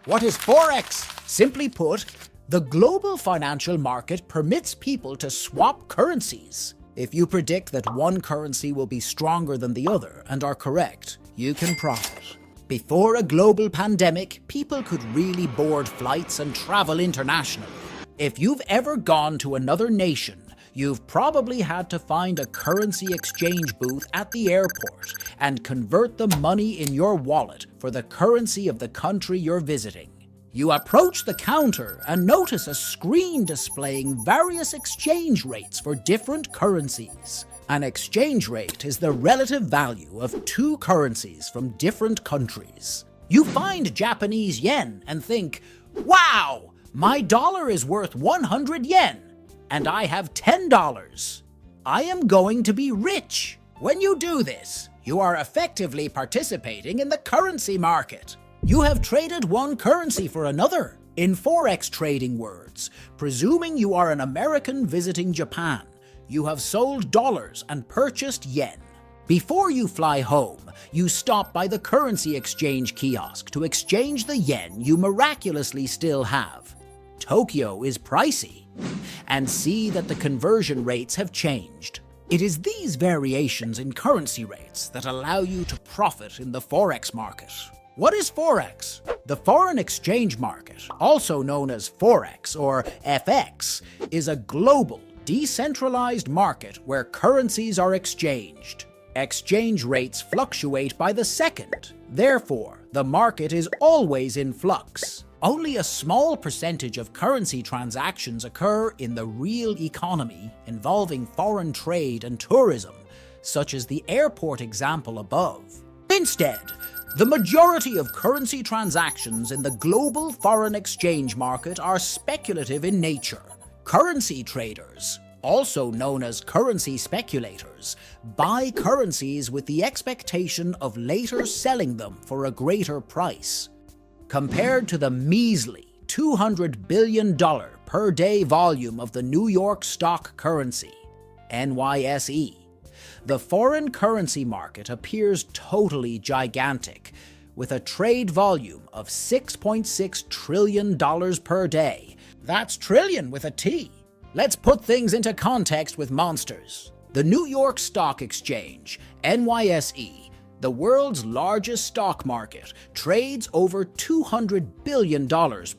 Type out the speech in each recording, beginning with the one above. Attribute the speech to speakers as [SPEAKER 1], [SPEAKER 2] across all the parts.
[SPEAKER 1] What is Forex? Simply put, the global financial market permits people to swap currencies. If you predict that one currency will be stronger than the other and are correct, you can profit. Before a global pandemic, people could really board flights and travel internationally. If you've ever gone to another nation, you've probably had to find a currency exchange booth at the airport and convert the money in your wallet for the currency of the country you're visiting. You approach the counter and notice a screen displaying various exchange rates for different currencies. An exchange rate is the relative value of two currencies from different countries. You find Japanese yen and think, wow, my dollar is worth 100 yen. And I have $10. I am going to be rich. When you do this, you are effectively participating in the currency market. You have traded one currency for another. In Forex trading words, presuming you are an American visiting Japan, you have sold dollars and purchased yen. Before you fly home, you stop by the currency exchange kiosk to exchange the yen you miraculously still have. Tokyo is pricey, and see that the conversion rates have changed. It is these variations in currency rates that allow you to profit in the Forex market. What is Forex? The foreign exchange market, also known as Forex or FX, is a global, decentralized market where currencies are exchanged. Exchange rates fluctuate by the second. Therefore, the market is always in flux. Only a small percentage of currency transactions occur in the real economy involving foreign trade and tourism, such as the airport example above. Instead, the majority of currency transactions in the global foreign exchange market are speculative in nature. Currency traders, also known as currency speculators, buy currencies with the expectation of later selling them for a greater price. Compared to the measly $200 billion per day volume of the New York stock currency, NYSE, the foreign currency market appears totally gigantic, with a trade volume of $6.6 trillion per day. That's trillion with a T. Let's put things into context with monsters. The New York Stock Exchange, NYSE, the world's largest stock market, trades over $200 billion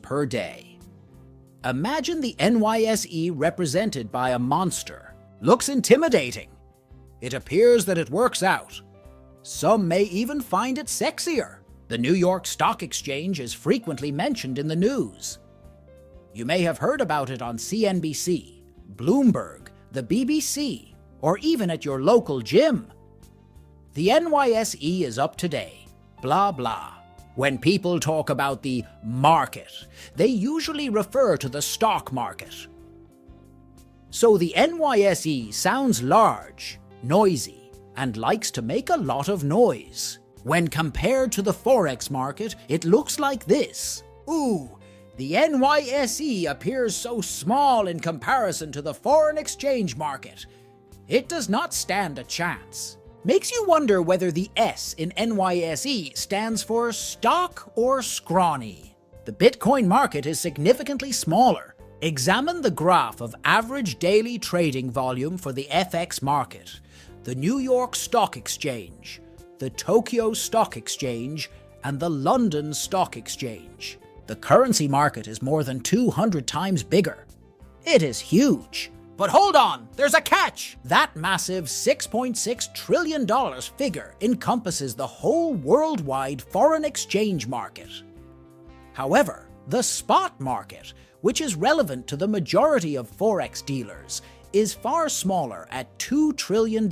[SPEAKER 1] per day. Imagine the NYSE represented by a monster. Looks intimidating. It appears that it works out. Some may even find it sexier. The New York Stock Exchange is frequently mentioned in the news. You may have heard about it on CNBC, Bloomberg, the BBC, or even at your local gym. The NYSE is up today, blah blah. When people talk about the market, they usually refer to the stock market. So the NYSE sounds large, noisy, and likes to make a lot of noise. When compared to the Forex market, it looks like this. Ooh, the NYSE appears so small in comparison to the foreign exchange market. It does not stand a chance. Makes you wonder whether the S in NYSE stands for stock or scrawny. The Bitcoin market is significantly smaller. Examine the graph of average daily trading volume for the FX market, the New York Stock Exchange, the Tokyo Stock Exchange, and the London Stock Exchange. The currency market is more than 200 times bigger. It is huge. But hold on, there's a catch! That massive $6.6 trillion figure encompasses the whole worldwide foreign exchange market. However, the spot market, which is relevant to the majority of Forex dealers, is far smaller at $2 trillion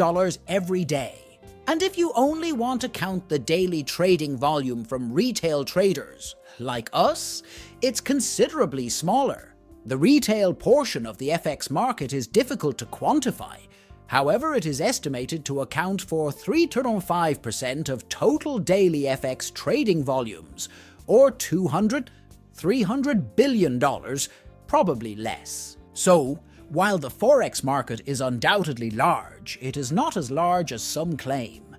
[SPEAKER 1] every day. And if you only want to count the daily trading volume from retail traders, like us, it's considerably smaller. The retail portion of the FX market is difficult to quantify. However, it is estimated to account for 3.5% of total daily FX trading volumes, or $300 billion, probably less. So, while the Forex market is undoubtedly large, it is not as large as some claim.